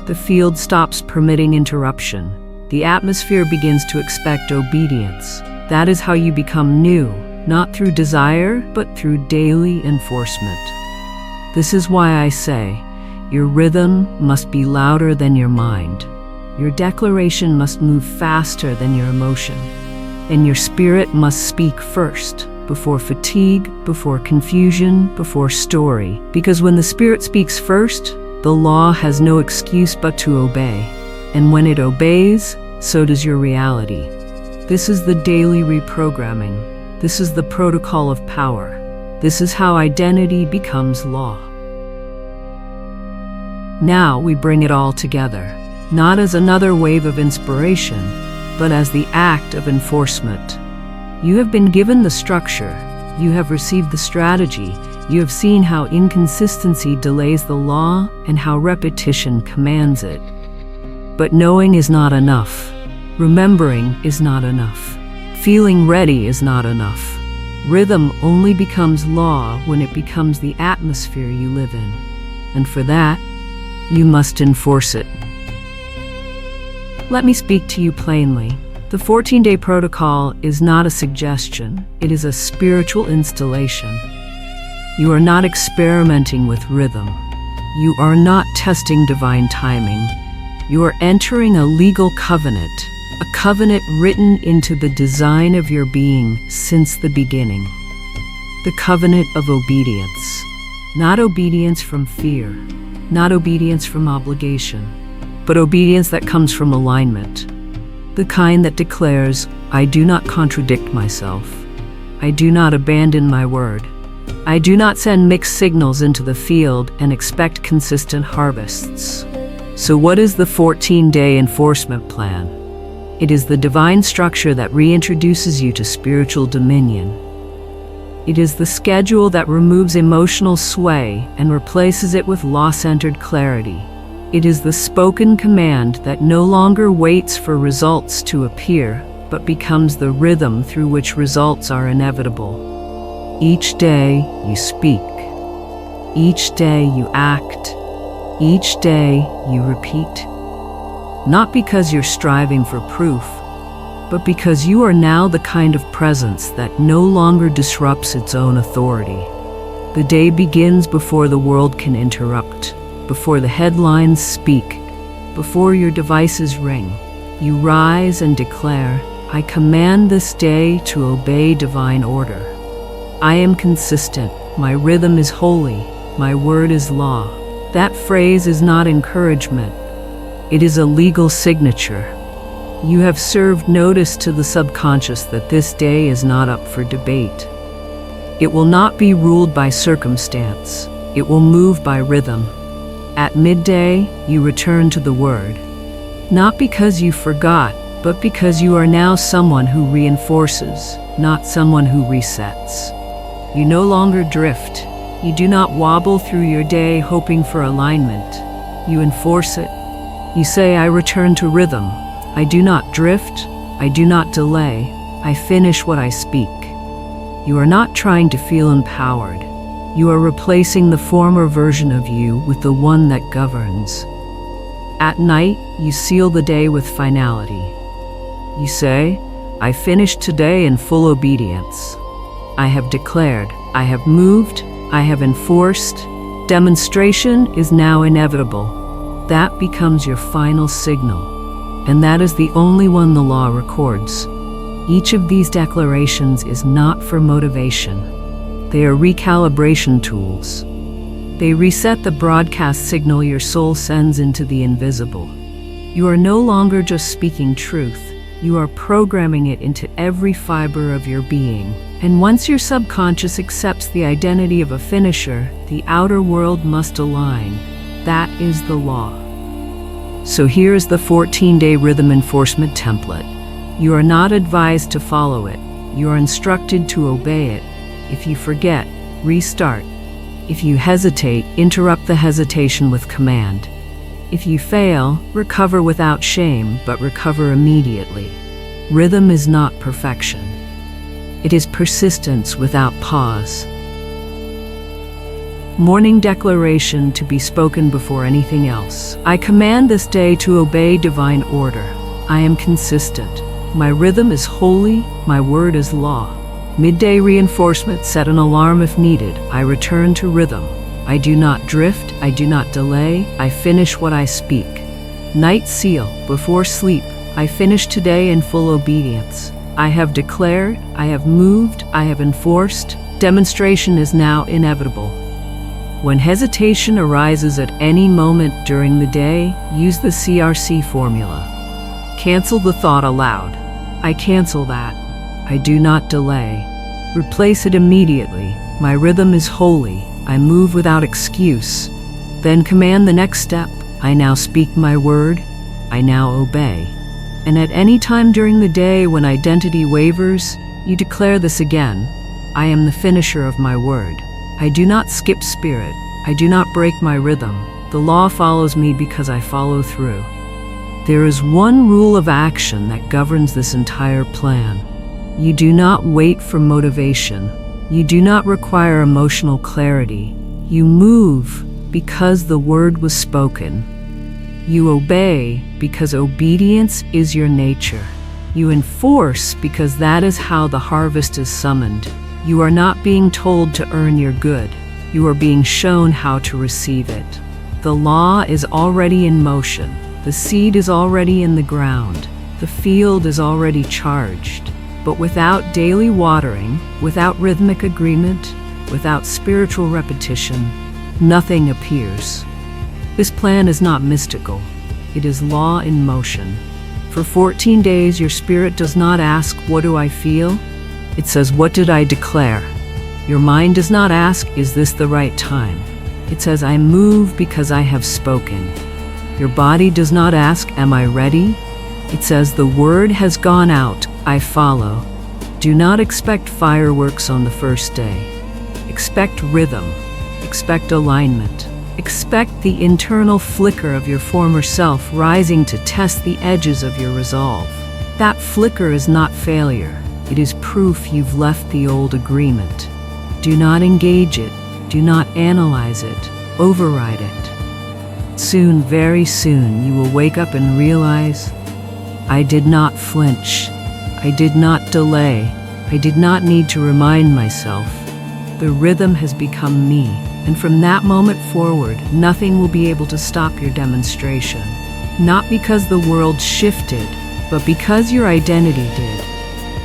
The field stops permitting interruption. The atmosphere begins to expect obedience. That is how you become new. Not through desire, but through daily enforcement. This is why I say, your rhythm must be louder than your mind. Your declaration must move faster than your emotion. And your spirit must speak first, before fatigue, before confusion, before story. Because when the spirit speaks first, the law has no excuse but to obey. And when it obeys, so does your reality. This is the daily reprogramming. This is the protocol of power. This is how identity becomes law. Now we bring it all together, not as another wave of inspiration, but as the act of enforcement. You have been given the structure. You have received the strategy. You have seen how inconsistency delays the law and how repetition commands it. But knowing is not enough. Remembering is not enough. Feeling ready is not enough. Rhythm only becomes law when it becomes the atmosphere you live in. And for that, you must enforce it. Let me speak to you plainly. The 14-day protocol is not a suggestion. It is a spiritual installation. You are not experimenting with rhythm. You are not testing divine timing. You are entering a legal covenant. A covenant written into the design of your being since the beginning. The covenant of obedience. Not obedience from fear, not obedience from obligation, but obedience that comes from alignment. The kind that declares, I do not contradict myself. I do not abandon my word. I do not send mixed signals into the field and expect consistent harvests. So what is the 14-day enforcement plan? It is the divine structure that reintroduces you to spiritual dominion. It is the schedule that removes emotional sway and replaces it with law-centered clarity. It is the spoken command that no longer waits for results to appear, but becomes the rhythm through which results are inevitable. Each day you speak. Each day you act. Each day you repeat. Not because you're striving for proof, but because you are now the kind of presence that no longer disrupts its own authority. The day begins before the world can interrupt, before the headlines speak, before your devices ring. You rise and declare, I command this day to obey divine order. I am consistent, my rhythm is holy, my word is law. That phrase is not encouragement, it is a legal signature. You have served notice to the subconscious that this day is not up for debate. It will not be ruled by circumstance. It will move by rhythm. At midday, you return to the word. Not because you forgot, but because you are now someone who reinforces, not someone who resets. You no longer drift. You do not wobble through your day hoping for alignment. You enforce it. You say, I return to rhythm. I do not drift, I do not delay, I finish what I speak. You are not trying to feel empowered. You are replacing the former version of you with the one that governs. At night, you seal the day with finality. You say, I finished today in full obedience. I have declared, I have moved, I have enforced. Demonstration is now inevitable. That becomes your final signal. And that is the only one the law records. Each of these declarations is not for motivation. They are recalibration tools. They reset the broadcast signal your soul sends into the invisible. You are no longer just speaking truth. You are programming it into every fiber of your being. And once your subconscious accepts the identity of a finisher, the outer world must align. That is the law. So here is the 14-day rhythm enforcement template. You are not advised to follow it. You are instructed to obey it. If you forget, restart. If you hesitate, interrupt the hesitation with command. If you fail, recover without shame, but recover immediately. Rhythm is not perfection. It is persistence without pause. Morning declaration to be spoken before anything else. I command this day to obey divine order. I am consistent. My rhythm is holy. My word is law. Midday reinforcement, set an alarm if needed. I return to rhythm. I do not drift. I do not delay. I finish what I speak. Night seal, before sleep. I finish today in full obedience. I have declared. I have moved. I have enforced. Demonstration is now inevitable. When hesitation arises at any moment during the day, use the CRC formula. Cancel the thought aloud. I cancel that. I do not delay. Replace it immediately. My rhythm is holy. I move without excuse. Then command the next step. I now speak my word. I now obey. And at any time during the day when identity wavers, you declare this again. I am the finisher of my word. I do not skip spirit. I do not break my rhythm. The law follows me because I follow through. There is one rule of action that governs this entire plan. You do not wait for motivation. You do not require emotional clarity. You move because the word was spoken. You obey because obedience is your nature. You enforce because that is how the harvest is summoned. You are not being told to earn your good. You are being shown how to receive it. The law is already in motion. The seed is already in the ground. The field is already charged. But without daily watering, without rhythmic agreement, Without spiritual repetition, nothing appears. This plan is not mystical. It is law in motion. For 14 days, your spirit does not ask, "What do I feel?" It says, "What did I declare?" Your mind does not ask, "Is this the right time?" It says, "I move because I have spoken." Your body does not ask, "Am I ready?" It says, "The word has gone out, I follow." Do not expect fireworks on the first day. Expect rhythm. Expect alignment. Expect the internal flicker of your former self rising to test the edges of your resolve. That flicker is not failure. It is proof you've left the old agreement. Do not engage it. Do not analyze it. Override it. Soon, very soon, you will wake up and realize, I did not flinch. I did not delay. I did not need to remind myself. The rhythm has become me. And from that moment forward, nothing will be able to stop your demonstration. Not because the world shifted, but because your identity did.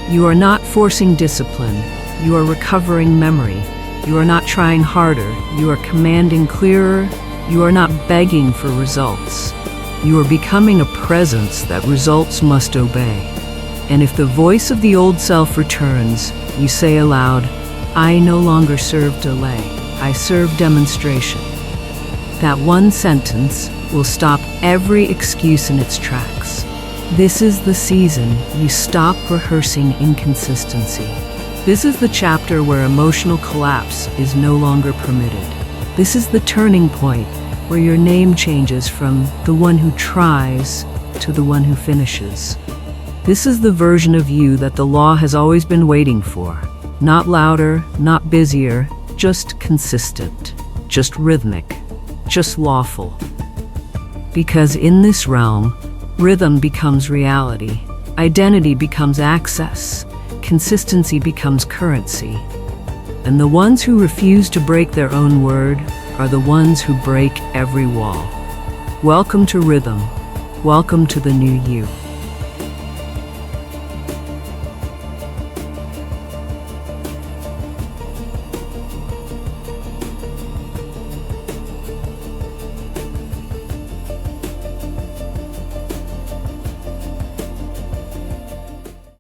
You are not forcing discipline. You are recovering memory. You are not trying harder. You are commanding clearer. You are not begging for results. You are becoming a presence that results must obey. And if the voice of the old self returns, you say aloud, I no longer serve delay. I serve demonstration. That one sentence will stop every excuse in its tracks. This is the season you stop rehearsing inconsistency. This is the chapter where emotional collapse is no longer permitted. This is the turning point where your name changes from the one who tries to the one who finishes. This is the version of you that the law has always been waiting for. Not louder, not busier, just consistent, just rhythmic, just lawful. Because in this realm, rhythm becomes reality, identity becomes access, consistency becomes currency. And the ones who refuse to break their own word are the ones who break every wall. Welcome to rhythm. Welcome to the new you.